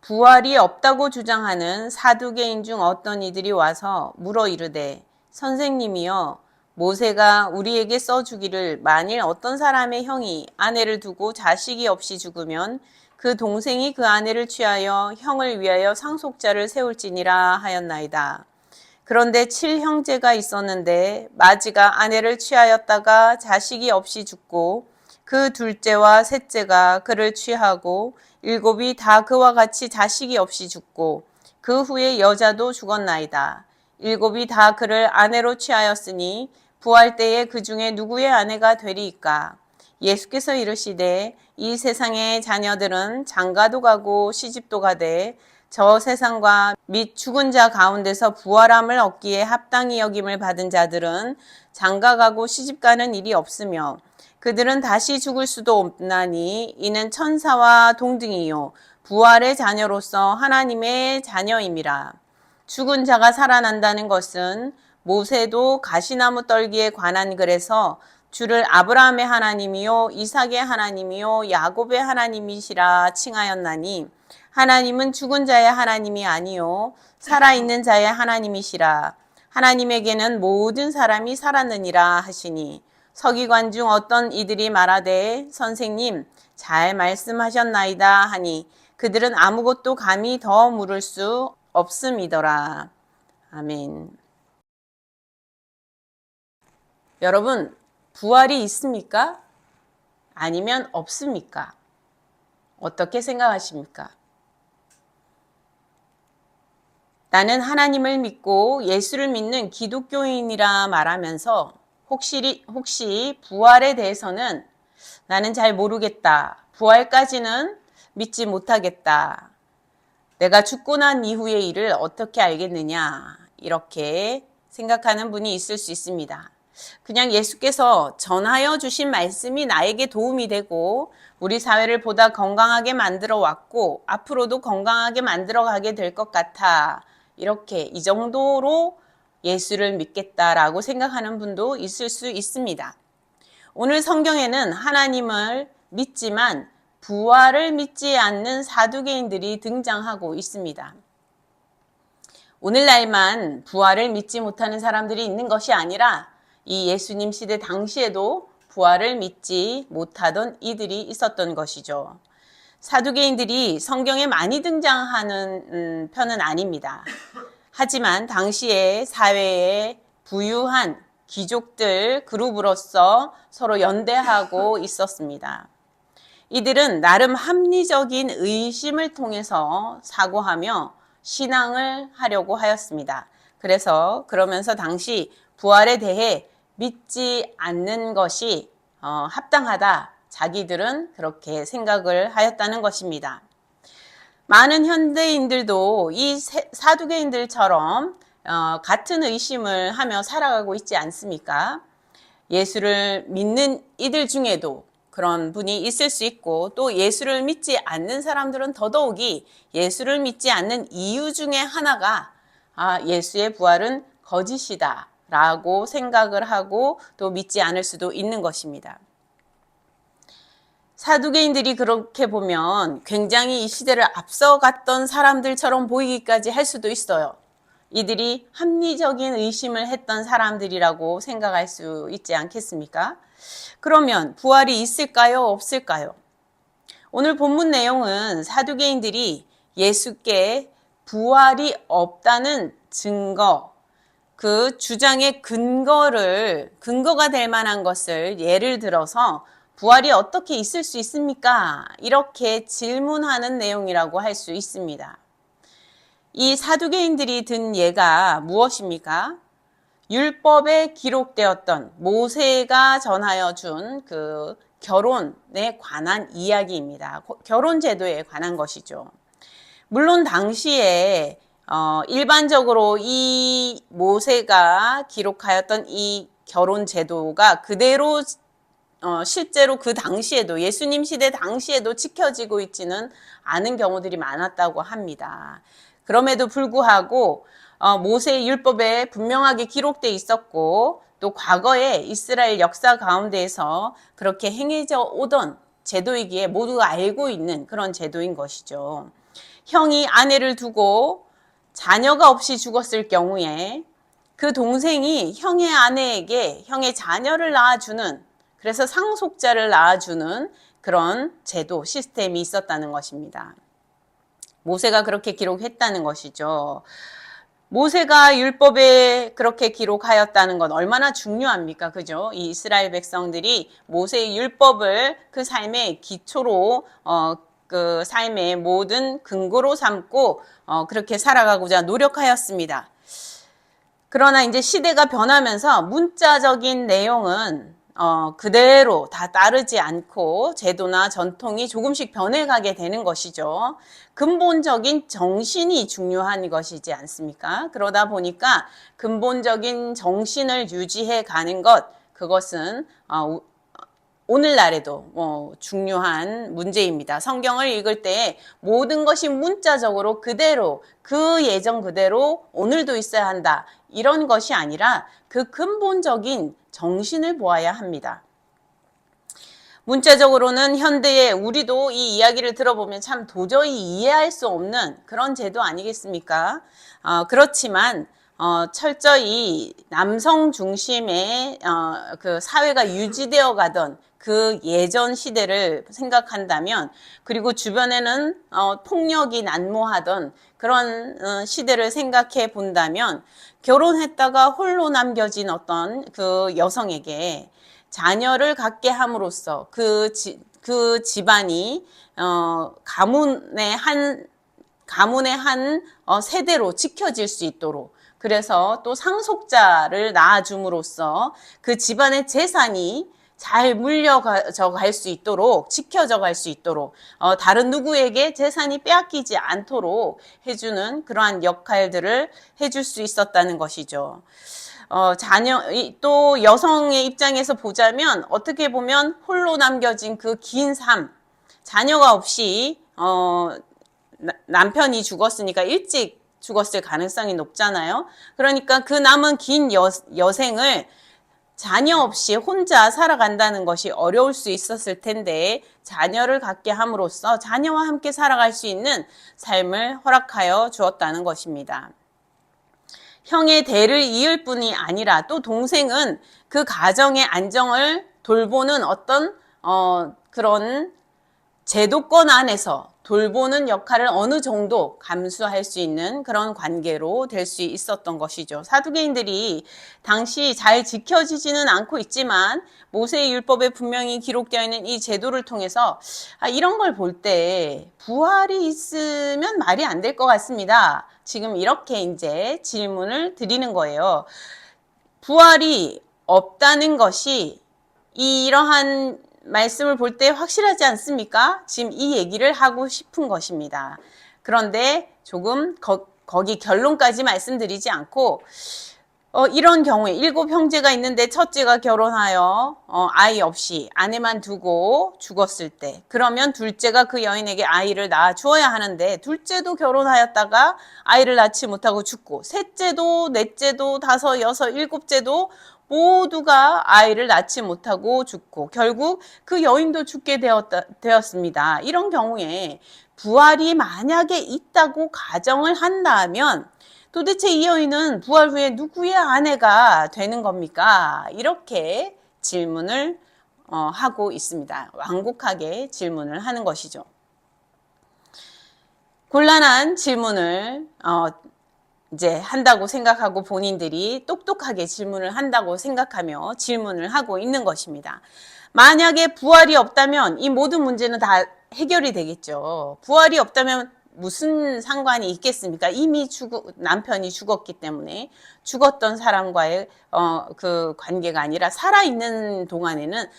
부활이 없다고 주장하는 사두개인 중 어떤 이들이 와서 물어 이르되 선생님이여 모세가 우리에게 써주기를 만일 어떤 사람의 형이 아내를 두고 자식이 없이 죽으면 그 동생이 그 아내를 취하여 형을 위하여 상속자를 세울지니라 하였나이다. 그런데 7형제가 있었는데 마지가 아내를 취하였다가 자식이 없이 죽고 그 둘째와 셋째가 그를 취하고 7이 다 그와 같이 자식이 없이 죽고 그 후에 여자도 죽었나이다. 7이 다 그를 아내로 취하였으니 부활 때에 그 중에 누구의 아내가 되리이까? 예수께서 이르시되 이 세상의 자녀들은 장가도 가고 시집도 가되 저 세상과 및 죽은 자 가운데서 부활함을 얻기에 합당히 여김을 받은 자들은 장가가고 시집가는 일이 없으며 그들은 다시 죽을 수도 없나니 이는 천사와 동등이요 부활의 자녀로서 하나님의 자녀임이라. 죽은 자가 살아난다는 것은 모세도 가시나무 떨기에 관한 글에서 주를 아브라함의 하나님이요 이삭의 하나님이요 야곱의 하나님이시라 칭하였나니 하나님은 죽은 자의 하나님이 아니요 살아있는 자의 하나님이시라. 하나님에게는 모든 사람이 살았느니라 하시니 서기관 중 어떤 이들이 말하되 선생님 잘 말씀하셨나이다 하니 그들은 아무것도 감히 더 물을 수 없음이더라. 아멘. 여러분, 부활이 있습니까? 아니면 없습니까? 어떻게 생각하십니까? 나는 하나님을 믿고 예수를 믿는 기독교인이라 말하면서 혹시 부활에 대해서는 나는 잘 모르겠다. 부활까지는 믿지 못하겠다. 내가 죽고 난 이후의 일을 어떻게 알겠느냐. 이렇게 생각하는 분이 있을 수 있습니다. 그냥 예수께서 전하여 주신 말씀이 나에게 도움이 되고 우리 사회를 보다 건강하게 만들어 왔고 앞으로도 건강하게 만들어 가게 될 것 같아. 이렇게 이 정도로 예수를 믿겠다라고 생각하는 분도 있을 수 있습니다. 오늘 성경에는 하나님을 믿지만 부활을 믿지 않는 사두개인들이 등장하고 있습니다. 오늘날만 부활을 믿지 못하는 사람들이 있는 것이 아니라 이 예수님 시대 당시에도 부활을 믿지 못하던 이들이 있었던 것이죠. 사두개인들이 성경에 많이 등장하는 편은 아닙니다. 하지만 당시의 사회에 부유한 귀족들 그룹으로서 서로 연대하고 있었습니다. 이들은 나름 합리적인 의심을 통해서 사고하며 신앙을 하려고 하였습니다. 그러면서 당시 부활에 대해 믿지 않는 것이 합당하다. 자기들은 그렇게 생각을 하였다는 것입니다. 많은 현대인들도 이 사두개인들처럼 같은 의심을 하며 살아가고 있지 않습니까? 예수를 믿는 이들 중에도 그런 분이 있을 수 있고 또 예수를 믿지 않는 사람들은 더더욱이 예수를 믿지 않는 이유 중에 하나가 예수의 부활은 거짓이다 라고 생각을 하고 또 믿지 않을 수도 있는 것입니다. 사두개인들이 그렇게 보면 굉장히 이 시대를 앞서갔던 사람들처럼 보이기까지 할 수도 있어요. 이들이 합리적인 의심을 했던 사람들이라고 생각할 수 있지 않겠습니까? 그러면 부활이 있을까요? 없을까요? 오늘 본문 내용은 사두개인들이 예수께 부활이 없다는 증거, 그 주장의 근거가 될 만한 것을 예를 들어서 부활이 어떻게 있을 수 있습니까? 이렇게 질문하는 내용이라고 할 수 있습니다. 이 사두개인들이 든 예가 무엇입니까? 율법에 기록되었던 모세가 전하여 준 그 결혼에 관한 이야기입니다. 결혼 제도에 관한 것이죠. 물론 당시에 일반적으로 이 모세가 기록하였던 이 결혼 제도가 그대로 실제로 그 당시에도 예수님 시대 당시에도 지켜지고 있지는 않은 경우들이 많았다고 합니다. 그럼에도 불구하고 모세의 율법에 분명하게 기록되어 있었고 또 과거에 이스라엘 역사 가운데에서 그렇게 행해져 오던 제도이기에 모두가 알고 있는 그런 제도인 것이죠. 형이 아내를 두고 자녀가 없이 죽었을 경우에 그 동생이 형의 아내에게 형의 자녀를 낳아주는, 그래서 상속자를 낳아주는 그런 제도, 시스템이 있었다는 것입니다. 모세가 그렇게 기록했다는 것이죠. 모세가 율법에 그렇게 기록하였다는 건 얼마나 중요합니까? 그죠? 이 이스라엘 백성들이 모세의 율법을 그 삶의 기초로, 그 삶의 모든 근거로 삼고, 그렇게 살아가고자 노력하였습니다. 그러나 이제 시대가 변하면서 문자적인 내용은 그대로 다 따르지 않고 제도나 전통이 조금씩 변해가게 되는 것이죠. 근본적인 정신이 중요한 것이지 않습니까? 그러다 보니까 근본적인 정신을 유지해 가는 것, 그것은 오늘날에도 중요한 문제입니다. 성경을 읽을 때 모든 것이 문자적으로 그대로, 그 예정 그대로 오늘도 있어야 한다, 이런 것이 아니라 그 근본적인 정신을 보아야 합니다. 문자적으로는 현대에 우리도 이 이야기를 들어보면 참 도저히 이해할 수 없는 그런 제도 아니겠습니까? 그렇지만 철저히 남성 중심의 그 사회가 유지되어 가던 그 예전 시대를 생각한다면, 그리고 주변에는 폭력이 난무하던 그런 시대를 생각해 본다면, 결혼했다가 홀로 남겨진 어떤 그 여성에게 자녀를 갖게 함으로써 그 집안이 가문의 한 세대로 지켜질 수 있도록, 그래서 또 상속자를 낳아줌으로써 그 집안의 재산이 잘 물려져 갈 수 있도록, 지켜져 갈 수 있도록, 다른 누구에게 재산이 빼앗기지 않도록 해주는 그러한 역할들을 해줄 수 있었다는 것이죠. 또 여성의 입장에서 보자면, 어떻게 보면 홀로 남겨진 그 긴 삶, 자녀가 없이, 남편이 죽었으니까 일찍 죽었을 가능성이 높잖아요. 그러니까 그 남은 긴 여생을 자녀 없이 혼자 살아간다는 것이 어려울 수 있었을 텐데, 자녀를 갖게 함으로써 자녀와 함께 살아갈 수 있는 삶을 허락하여 주었다는 것입니다. 형의 대를 이을 뿐이 아니라 또 동생은 그 가정의 안정을 돌보는 어떤 그런 제도권 안에서 돌보는 역할을 어느 정도 감수할 수 있는 그런 관계로 될 수 있었던 것이죠. 사두개인들이 당시 잘 지켜지지는 않고 있지만 모세의 율법에 분명히 기록되어 있는 이 제도를 통해서 이런 걸 볼 때 부활이 있으면 말이 안 될 것 같습니다. 지금 이렇게 이제 질문을 드리는 거예요. 부활이 없다는 것이 이러한 말씀을 볼 때 확실하지 않습니까? 지금 이 얘기를 하고 싶은 것입니다. 그런데 조금 거기 결론까지 말씀드리지 않고, 이런 경우에 7 형제가 있는데 첫째가 결혼하여 아이 없이 아내만 두고 죽었을 때, 그러면 둘째가 그 여인에게 아이를 낳아 주어야 하는데, 둘째도 결혼하였다가 아이를 낳지 못하고 죽고, 셋째도 넷째도 다섯 여섯 일곱째도 모두가 아이를 낳지 못하고 죽고, 결국 그 여인도 죽게 되었습니다. 이런 경우에 부활이 만약에 있다고 가정을 한다면 도대체 이 여인은 부활 후에 누구의 아내가 되는 겁니까? 이렇게 질문을 하고 있습니다. 완곡하게 질문을 하는 것이죠. 곤란한 질문을 이제 한다고 생각하고 본인들이 똑똑하게 질문을 한다고 생각하며 질문을 하고 있는 것입니다. 만약에 부활이 없다면 이 모든 문제는 다 해결이 되겠죠. 부활이 없다면 무슨 상관이 있겠습니까? 이미 남편이 죽었기 때문에 죽었던 사람과의 그 관계가 아니라 살아있는 동안에는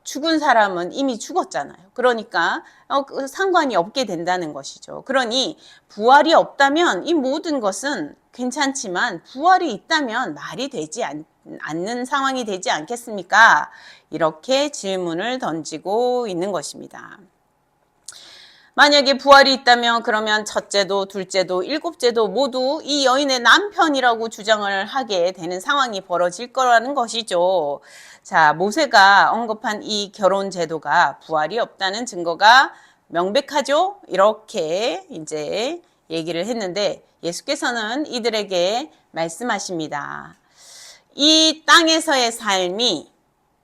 죽은 사람은 이미 죽었잖아요. 그러니까 그 상관이 없게 된다는 것이죠. 그러니 부활이 없다면 이 모든 것은 괜찮지만 부활이 있다면 말이 되지 않는 상황이 되지 않겠습니까? 이렇게 질문을 던지고 있는 것입니다. 만약에 부활이 있다면 그러면 첫째도 둘째도 일곱째도 모두 이 여인의 남편이라고 주장을 하게 되는 상황이 벌어질 거라는 것이죠. 자, 모세가 언급한 이 결혼 제도가 부활이 없다는 증거가 명백하죠? 이렇게 이제 얘기를 했는데 예수께서는 이들에게 말씀하십니다. 이 땅에서의 삶이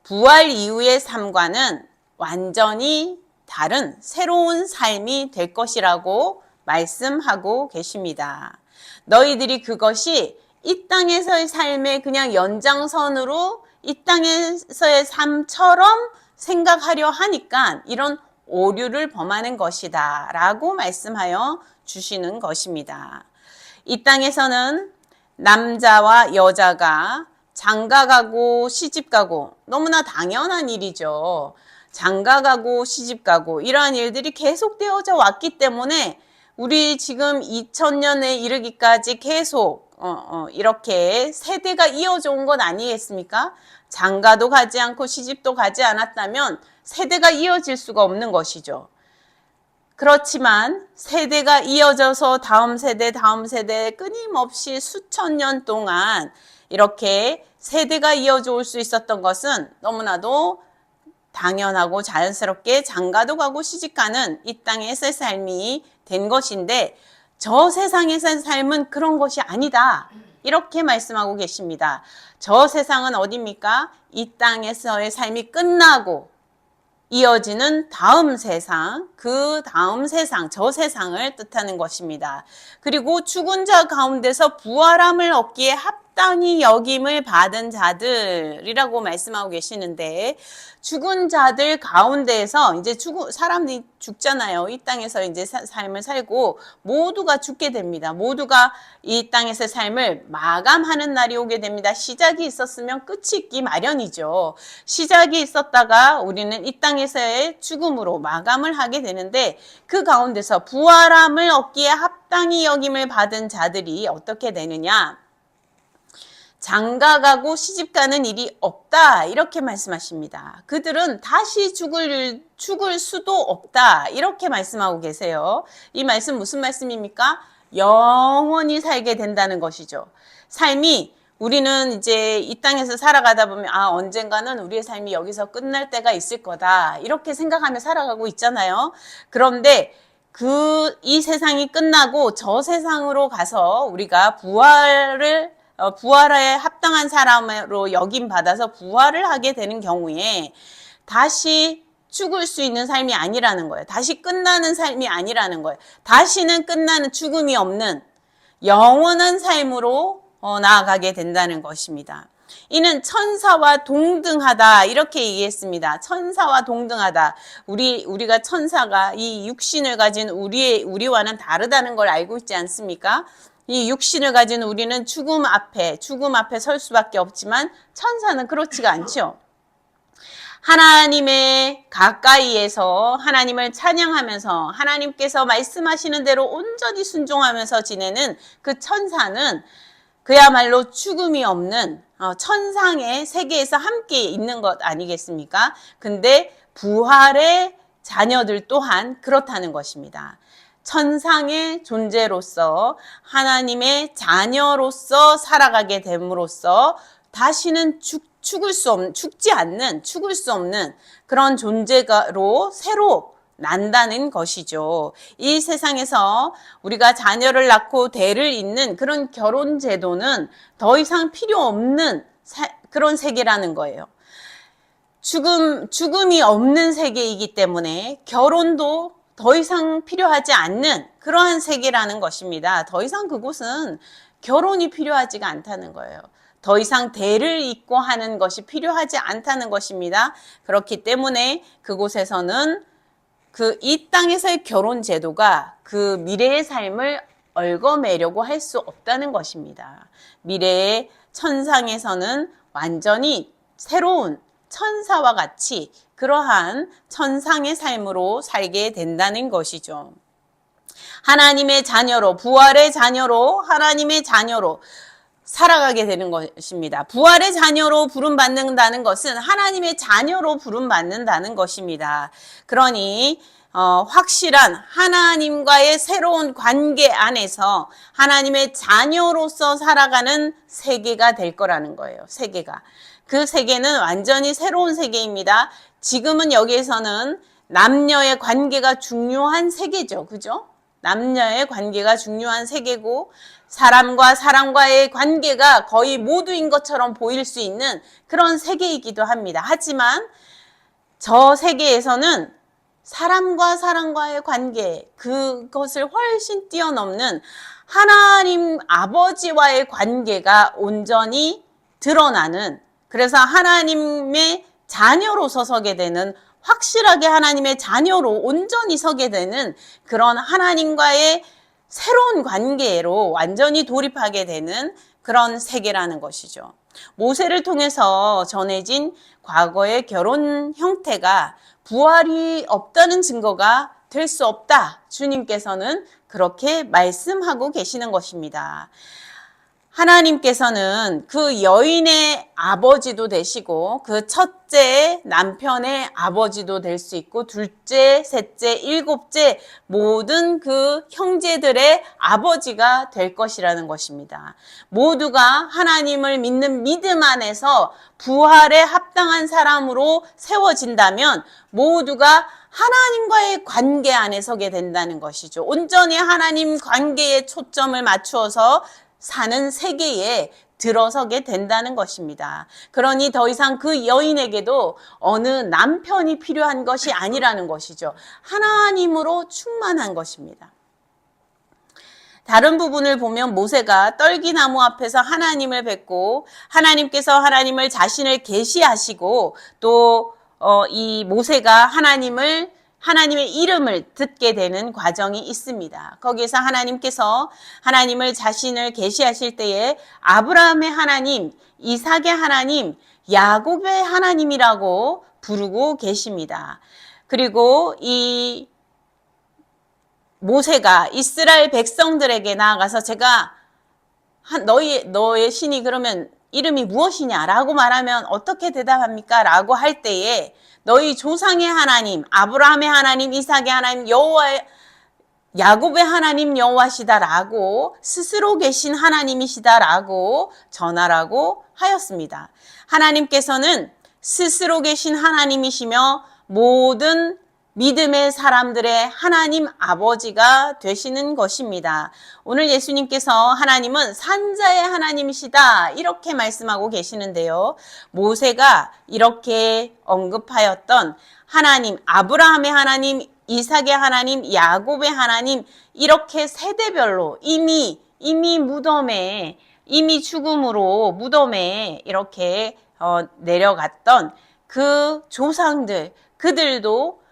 부활 이후의 삶과는 완전히 다른 새로운 삶이 될 것이라고 말씀하고 계십니다. 너희들이 그것이 이 땅에서의 삶의 그냥 연장선으로 이 땅에서의 삶처럼 생각하려 하니까 이런 오류를 범하는 것이다 라고 말씀하여 주시는 것입니다. 이 땅에서는 남자와 여자가 장가가고 시집가고 너무나 당연한 일이죠. 장가가고 시집가고 이러한 일들이 계속되어져 왔기 때문에 우리 지금 2000년에 이르기까지 계속 이렇게 세대가 이어져 온 건 아니겠습니까? 장가도 가지 않고 시집도 가지 않았다면 세대가 이어질 수가 없는 것이죠. 그렇지만 세대가 이어져서 다음 세대 끊임없이 수천 년 동안 이렇게 세대가 이어져 올 수 있었던 것은 너무나도 당연하고 자연스럽게 장가도 가고 시집가는 이 땅에서의 삶이 된 것인데 저 세상에서의 삶은 그런 것이 아니다. 이렇게 말씀하고 계십니다. 저 세상은 어디입니까? 이 땅에서의 삶이 끝나고 이어지는 다음 세상, 그 다음 세상, 저 세상을 뜻하는 것입니다. 그리고 죽은 자 가운데서 부활함을 얻기에 합당히 여김을 받은 자들이라고 말씀하고 계시는데 죽은 자들 가운데에서 이제 사람들이 죽잖아요. 이 땅에서 이제 삶을 살고 모두가 죽게 됩니다. 모두가 이 땅에서의 삶을 마감하는 날이 오게 됩니다. 시작이 있었으면 끝이 있기 마련이죠. 시작이 있었다가 우리는 이 땅에서의 죽음으로 마감을 하게 되는데 그 가운데서 부활함을 얻기에 합당히 여김을 받은 자들이 어떻게 되느냐? 장가가고 시집가는 일이 없다 이렇게 말씀하십니다. 그들은 다시 죽을 수도 없다 이렇게 말씀하고 계세요. 이 말씀 무슨 말씀입니까? 영원히 살게 된다는 것이죠. 삶이 우리는 이제 이 땅에서 살아가다 보면 언젠가는 우리의 삶이 여기서 끝날 때가 있을 거다 이렇게 생각하며 살아가고 있잖아요. 그런데 이 세상이 끝나고 저 세상으로 가서 우리가 부활에 합당한 사람으로 여김받아서 부활을 하게 되는 경우에 다시 죽을 수 있는 삶이 아니라는 거예요. 다시 끝나는 삶이 아니라는 거예요. 다시는 끝나는 죽음이 없는 영원한 삶으로 나아가게 된다는 것입니다. 이는 천사와 동등하다 이렇게 얘기했습니다. 천사와 동등하다. 우리가 천사가 이 육신을 가진 우리와는 다르다는 걸 알고 있지 않습니까? 이 육신을 가진 우리는 죽음 앞에 설 수밖에 없지만 천사는 그렇지가 않죠. 하나님의 가까이에서 하나님을 찬양하면서 하나님께서 말씀하시는 대로 온전히 순종하면서 지내는 그 천사는 그야말로 죽음이 없는 천상의 세계에서 함께 있는 것 아니겠습니까? 근데 부활의 자녀들 또한 그렇다는 것입니다. 천상의 존재로서 하나님의 자녀로서 살아가게 됨으로써 다시는 죽을 수 없는 그런 존재로 새로 난다는 것이죠. 이 세상에서 우리가 자녀를 낳고 대를 잇는 그런 결혼 제도는 더 이상 필요 없는 그런 세계라는 거예요. 죽음이 없는 세계이기 때문에 결혼도 더 이상 필요하지 않는 그러한 세계라는 것입니다. 더 이상 그곳은 결혼이 필요하지가 않다는 거예요. 더 이상 대를 잇고 하는 것이 필요하지 않다는 것입니다. 그렇기 때문에 그곳에서는 이 땅에서의 결혼 제도가 그 미래의 삶을 얽어매려고 할 수 없다는 것입니다. 미래의 천상에서는 완전히 새로운 천사와 같이 그러한 천상의 삶으로 살게 된다는 것이죠. 하나님의 자녀로, 부활의 자녀로, 하나님의 자녀로 살아가게 되는 것입니다. 부활의 자녀로 부름받는다는 것은 하나님의 자녀로 부름받는다는 것입니다. 그러니 확실한 하나님과의 새로운 관계 안에서 하나님의 자녀로서 살아가는 세계가 될 거라는 거예요. 세계가. 그 세계는 완전히 새로운 세계입니다. 지금은 여기에서는 남녀의 관계가 중요한 세계죠. 그죠? 남녀의 관계가 중요한 세계고 사람과 사람과의 관계가 거의 모두인 것처럼 보일 수 있는 그런 세계이기도 합니다. 하지만 저 세계에서는 사람과 사람과의 관계, 그것을 훨씬 뛰어넘는 하나님 아버지와의 관계가 온전히 드러나는, 그래서 하나님의 자녀로서 서게 되는, 확실하게 하나님의 자녀로 온전히 서게 되는 그런 하나님과의 새로운 관계로 완전히 돌입하게 되는 그런 세계라는 것이죠. 모세를 통해서 전해진 과거의 결혼 형태가 부활이 없다는 증거가 될 수 없다. 주님께서는 그렇게 말씀하고 계시는 것입니다. 하나님께서는 그 여인의 아버지도 되시고 그 첫째 남편의 아버지도 될 수 있고 둘째, 셋째, 일곱째 모든 그 형제들의 아버지가 될 것이라는 것입니다. 모두가 하나님을 믿는 믿음 안에서 부활에 합당한 사람으로 세워진다면 모두가 하나님과의 관계 안에 서게 된다는 것이죠. 온전히 하나님 관계에 초점을 맞추어서 사는 세계에 들어서게 된다는 것입니다. 그러니 더 이상 그 여인에게도 어느 남편이 필요한 것이 아니라는 것이죠. 하나님으로 충만한 것입니다. 다른 부분을 보면 모세가 떨기나무 앞에서 하나님을 뵙고 하나님께서 하나님을 자신을 계시하시고 또 이 모세가 하나님의 이름을 듣게 되는 과정이 있습니다. 거기에서 하나님께서 하나님을 자신을 계시하실 때에 아브라함의 하나님, 이삭의 하나님, 야곱의 하나님이라고 부르고 계십니다. 그리고 이 모세가 이스라엘 백성들에게 나아가서 제가 너의 신이 그러면 이름이 무엇이냐라고 말하면 어떻게 대답합니까? 라고 할 때에 너희 조상의 하나님, 아브라함의 하나님, 이삭의 하나님, 야곱의 하나님 여호와시다라고 스스로 계신 하나님이시다라고 전하라고 하였습니다. 하나님께서는 스스로 계신 하나님이시며 모든 믿음의 사람들의 하나님 아버지가 되시는 것입니다. 오늘 예수님께서 하나님은 산자의 하나님이시다 이렇게 말씀하고 계시는데요. 모세가 이렇게 언급하였던 하나님, 아브라함의 하나님, 이삭의 하나님, 야곱의 하나님 이렇게 세대별로 이미 무덤에 이미 죽음으로 무덤에 이렇게 내려갔던 그 조상들 그들도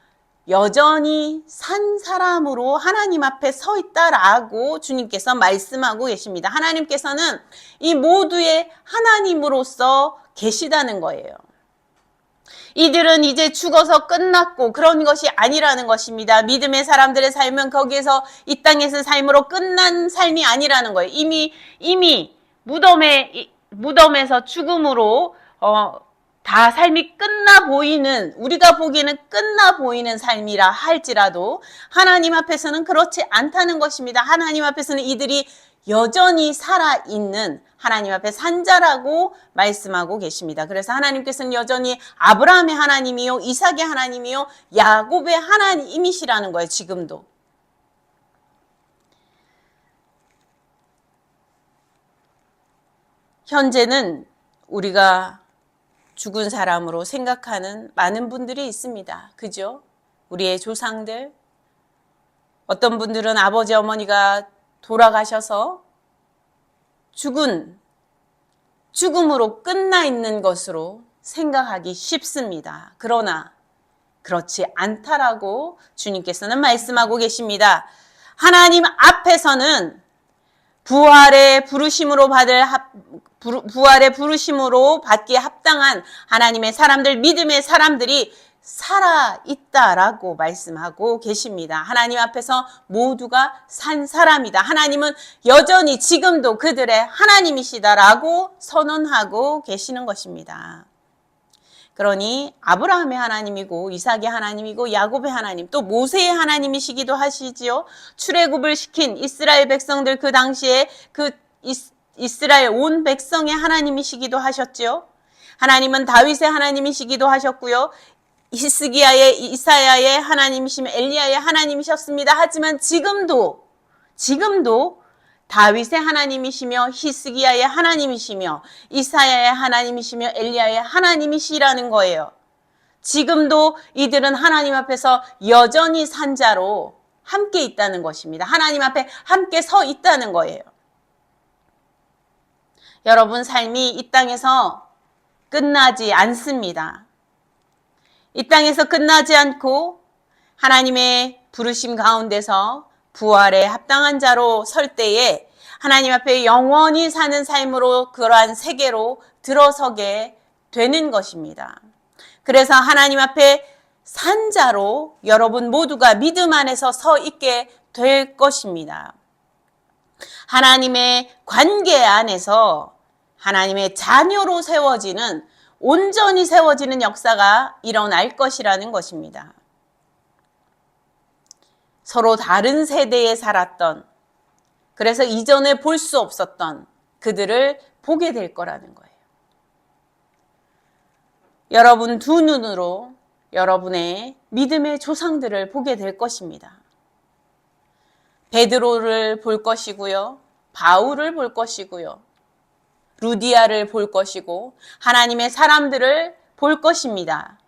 여전히 산 사람으로 하나님 앞에 서 있다라고 주님께서 말씀하고 계십니다. 하나님께서는 이 모두의 하나님으로서 계시다는 거예요. 이들은 이제 죽어서 끝났고 그런 것이 아니라는 것입니다. 믿음의 사람들의 삶은 거기에서 이 땅에서 삶으로 끝난 삶이 아니라는 거예요. 이미 무덤에서 죽음으로 다 삶이 끝나 보이는, 우리가 보기에는 끝나 보이는 삶이라 할지라도 하나님 앞에서는 그렇지 않다는 것입니다. 하나님 앞에서는 이들이 여전히 살아있는 하나님 앞에 산자라고 말씀하고 계십니다. 그래서 하나님께서는 여전히 아브라함의 하나님이요, 이삭의 하나님이요, 야곱의 하나님이시라는 거예요. 지금도. 현재는 우리가 죽은 사람으로 생각하는 많은 분들이 있습니다. 그죠? 우리의 조상들, 어떤 분들은 아버지 어머니가 돌아가셔서 죽음으로 끝나 있는 것으로 생각하기 쉽습니다. 그러나 그렇지 않다라고 주님께서는 말씀하고 계십니다. 하나님 앞에서는 부활의 부르심으로 받기에 합당한 하나님의 사람들, 믿음의 사람들이 살아있다라고 말씀하고 계십니다. 하나님 앞에서 모두가 산 사람이다. 하나님은 여전히 지금도 그들의 하나님이시다라고 선언하고 계시는 것입니다. 그러니 아브라함의 하나님이고 이삭의 하나님이고 야곱의 하나님 또 모세의 하나님이시기도 하시지요. 출애굽을 시킨 이스라엘 백성들 그 당시에 그 이스라엘 온 백성의 하나님이시기도 하셨지요. 하나님은 다윗의 하나님이시기도 하셨고요. 히스기야의 이사야의 하나님이시며 엘리야의 하나님이셨습니다. 하지만 지금도 다윗의 하나님이시며 히스기야의 하나님이시며 이사야의 하나님이시며 엘리야의 하나님이시라는 거예요. 지금도 이들은 하나님 앞에서 여전히 산자로 함께 있다는 것입니다. 하나님 앞에 함께 서 있다는 거예요. 여러분 삶이 이 땅에서 끝나지 않습니다. 이 땅에서 끝나지 않고 하나님의 부르심 가운데서 부활에 합당한 자로 설 때에 하나님 앞에 영원히 사는 삶으로 그러한 세계로 들어서게 되는 것입니다. 그래서 하나님 앞에 산 자로 여러분 모두가 믿음 안에서 서 있게 될 것입니다. 하나님의 관계 안에서 하나님의 자녀로 세워지는, 온전히 세워지는 역사가 일어날 것이라는 것입니다. 서로 다른 세대에 살았던, 그래서 이전에 볼 수 없었던 그들을 보게 될 거라는 거예요. 여러분 두 눈으로 여러분의 믿음의 조상들을 보게 될 것입니다. 베드로를 볼 것이고요. 바울을 볼 것이고요. 루디아를 볼 것이고 하나님의 사람들을 볼 것입니다.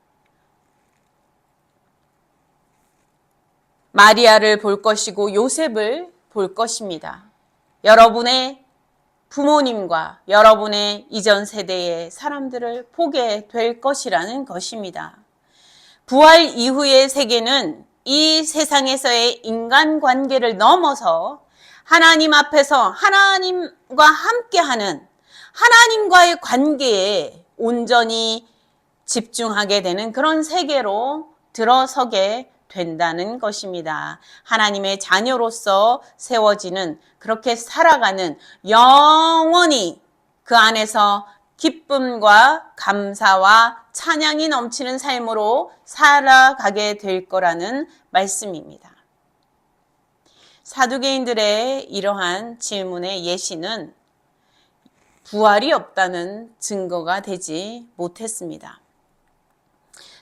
마리아를 볼 것이고 요셉을 볼 것입니다. 여러분의 부모님과 여러분의 이전 세대의 사람들을 보게 될 것이라는 것입니다. 부활 이후의 세계는 이 세상에서의 인간관계를 넘어서 하나님 앞에서 하나님과 함께하는 하나님과의 관계에 온전히 집중하게 되는 그런 세계로 들어서게 된다는 것입니다. 하나님의 자녀로서 세워지는, 그렇게 살아가는, 영원히 그 안에서 기쁨과 감사와 찬양이 넘치는 삶으로 살아가게 될 거라는 말씀입니다. 사두개인들의 이러한 질문의 예시는 부활이 없다는 증거가 되지 못했습니다.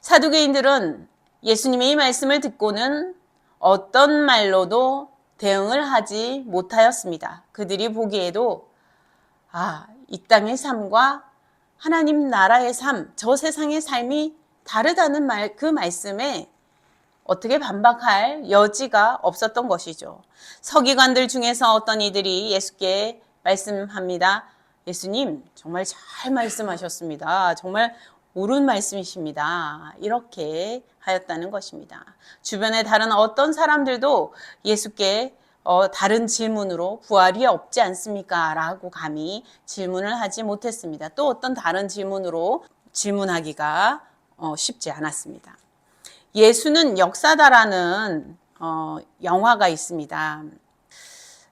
사두개인들은 예수님의 이 말씀을 듣고는 어떤 말로도 대응을 하지 못하였습니다. 그들이 보기에도 이 땅의 삶과 하나님 나라의 삶, 저 세상의 삶이 다르다는 그 말씀에 어떻게 반박할 여지가 없었던 것이죠. 서기관들 중에서 어떤 이들이 예수께 말씀합니다. 예수님, 정말 잘 말씀하셨습니다. 정말 옳은 말씀이십니다. 이렇게 하였다는 것입니다. 주변의 다른 어떤 사람들도 예수께 다른 질문으로 부활이 없지 않습니까? 라고 감히 질문을 하지 못했습니다. 또 어떤 다른 질문으로 질문하기가 쉽지 않았습니다. 예수는 역사다라는 영화가 있습니다.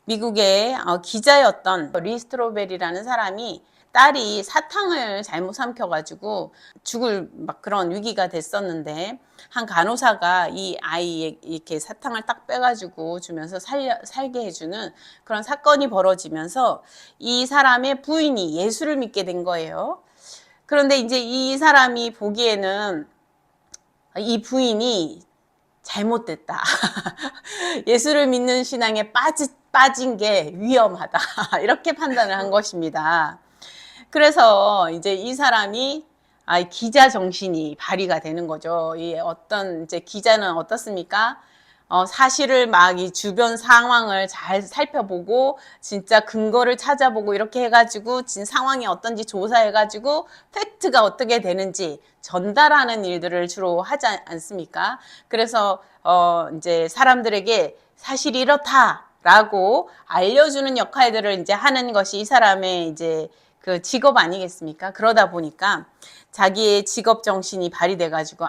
미국의 기자였던 리 스트로벨이라는 사람이 딸이 사탕을 잘못 삼켜가지고 죽을 그런 위기가 됐었는데 한 간호사가 이 아이에 이렇게 사탕을 딱 빼가지고 주면서 살게 해주는 그런 사건이 벌어지면서 이 사람의 부인이 예수를 믿게 된 거예요. 그런데 이제 이 사람이 보기에는 이 부인이 잘못됐다. 예수를 믿는 신앙에 빠진 게 위험하다. 이렇게 판단을 한 것입니다. 그래서 이제 이 사람이 기자 정신이 발휘가 되는 거죠. 이 어떤 이제 기자는 어떻습니까? 사실을 막 이 주변 상황을 잘 살펴보고 진짜 근거를 찾아보고 이렇게 해가지고 진 상황이 어떤지 조사해가지고 팩트가 어떻게 되는지 전달하는 일들을 주로 하지 않습니까? 그래서 이제 사람들에게 사실이 이렇다라고 알려주는 역할들을 이제 하는 것이 이 사람의 이제 그 직업 아니겠습니까? 그러다 보니까 자기의 직업 정신이 발휘돼가지고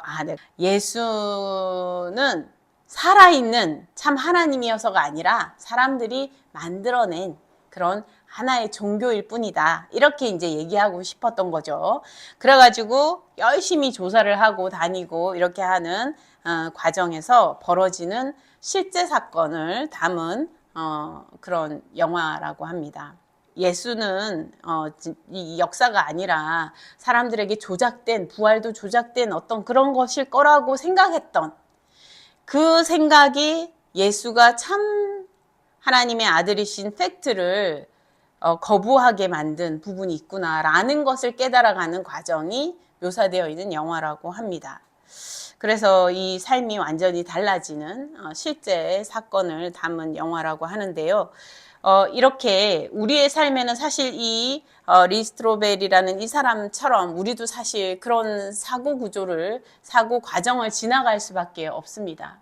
예수는 살아있는 참 하나님이어서가 아니라 사람들이 만들어낸 그런 하나의 종교일 뿐이다. 이렇게 이제 얘기하고 싶었던 거죠. 그래가지고 열심히 조사를 하고 다니고 이렇게 하는 과정에서 벌어지는 실제 사건을 담은 그런 영화라고 합니다. 예수는 이 역사가 아니라 사람들에게 조작된, 부활도 조작된 어떤 그런 것일 거라고 생각했던 그 생각이 예수가 참 하나님의 아들이신 팩트를 거부하게 만든 부분이 있구나라는 것을 깨달아가는 과정이 묘사되어 있는 영화라고 합니다. 그래서 이 삶이 완전히 달라지는 실제 사건을 담은 영화라고 하는데요. 이렇게 우리의 삶에는 사실 이 리스트로벨이라는 이 사람처럼 우리도 사실 그런 사고 구조를, 사고 과정을 지나갈 수밖에 없습니다.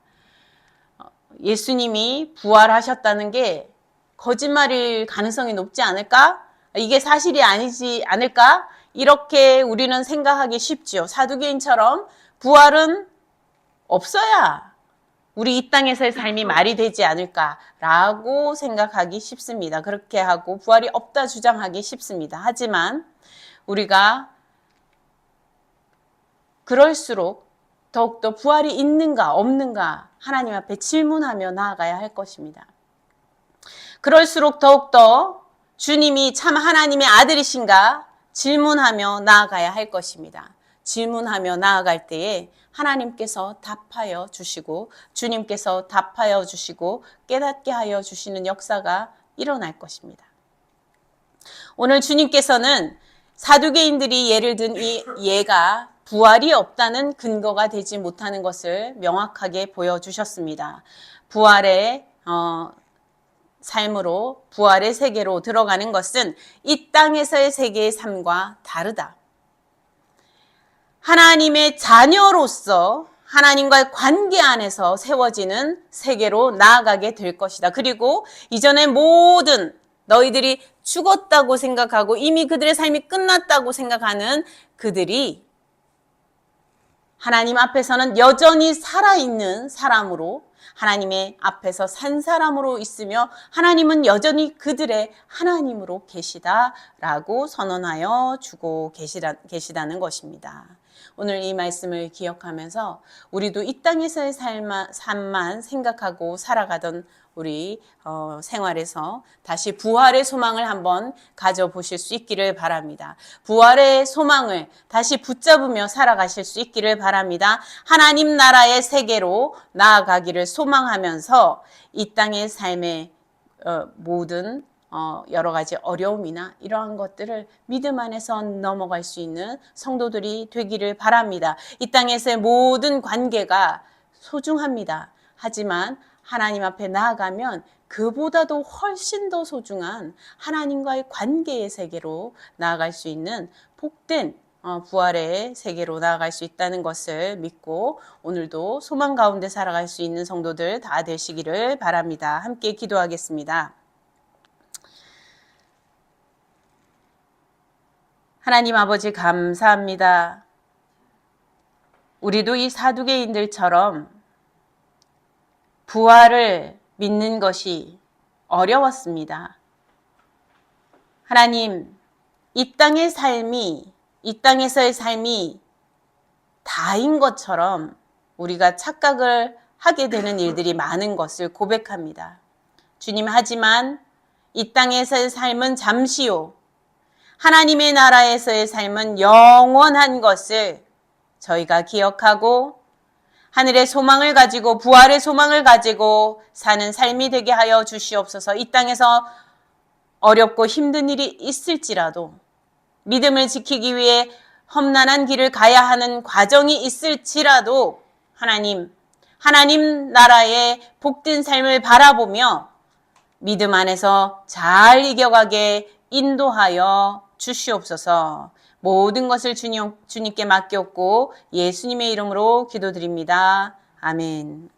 예수님이 부활하셨다는 게 거짓말일 가능성이 높지 않을까? 이게 사실이 아니지 않을까? 이렇게 우리는 생각하기 쉽죠. 사두개인처럼 부활은 없어야 우리 이 땅에서의 삶이 말이 되지 않을까라고 생각하기 쉽습니다. 그렇게 하고 부활이 없다 주장하기 쉽습니다. 하지만 우리가 그럴수록 더욱더 부활이 있는가 없는가 하나님 앞에 질문하며 나아가야 할 것입니다. 그럴수록 더욱더 주님이 참 하나님의 아들이신가 질문하며 나아가야 할 것입니다. 질문하며 나아갈 때에 하나님께서 답하여 주시고 주님께서 답하여 주시고 깨닫게 하여 주시는 역사가 일어날 것입니다. 오늘 주님께서는 사두개인들이 예를 든 이 예가 부활이 없다는 근거가 되지 못하는 것을 명확하게 보여주셨습니다. 부활의 삶으로, 부활의 세계로 들어가는 것은 이 땅에서의 세계의 삶과 다르다. 하나님의 자녀로서 하나님과의 관계 안에서 세워지는 세계로 나아가게 될 것이다. 그리고 이전의 모든 너희들이 죽었다고 생각하고 이미 그들의 삶이 끝났다고 생각하는 그들이 하나님 앞에서는 여전히 살아있는 사람으로 하나님의 앞에서 산 사람으로 있으며 하나님은 여전히 그들의 하나님으로 계시다라고 선언하여 주고 계시다는 것입니다. 오늘 이 말씀을 기억하면서 우리도 이 땅에서의 삶만 생각하고 살아가던 우리 생활에서 다시 부활의 소망을 한번 가져보실 수 있기를 바랍니다. 부활의 소망을 다시 붙잡으며 살아가실 수 있기를 바랍니다. 하나님 나라의 세계로 나아가기를 소망하면서 이 땅의 삶의 모든 여러 가지 어려움이나 이러한 것들을 믿음 안에서 넘어갈 수 있는 성도들이 되기를 바랍니다. 이 땅에서의 모든 관계가 소중합니다. 하지만 하나님 앞에 나아가면 그보다도 훨씬 더 소중한 하나님과의 관계의 세계로 나아갈 수 있는 복된 부활의 세계로 나아갈 수 있다는 것을 믿고 오늘도 소망 가운데 살아갈 수 있는 성도들 다 되시기를 바랍니다. 함께 기도하겠습니다. 하나님 아버지 감사합니다. 우리도 이 사두개인들처럼 부활을 믿는 것이 어려웠습니다. 하나님, 이 땅에서의 삶이 다인 것처럼 우리가 착각을 하게 되는 일들이 많은 것을 고백합니다. 주님, 하지만 이 땅에서의 삶은 잠시요. 하나님의 나라에서의 삶은 영원한 것을 저희가 기억하고 하늘의 소망을 가지고 부활의 소망을 가지고 사는 삶이 되게 하여 주시옵소서. 이 땅에서 어렵고 힘든 일이 있을지라도 믿음을 지키기 위해 험난한 길을 가야 하는 과정이 있을지라도 하나님 나라의 복된 삶을 바라보며 믿음 안에서 잘 이겨가게 인도하여 주시옵소서. 모든 것을 주님께 맡겼고 예수님의 이름으로 기도드립니다. 아멘.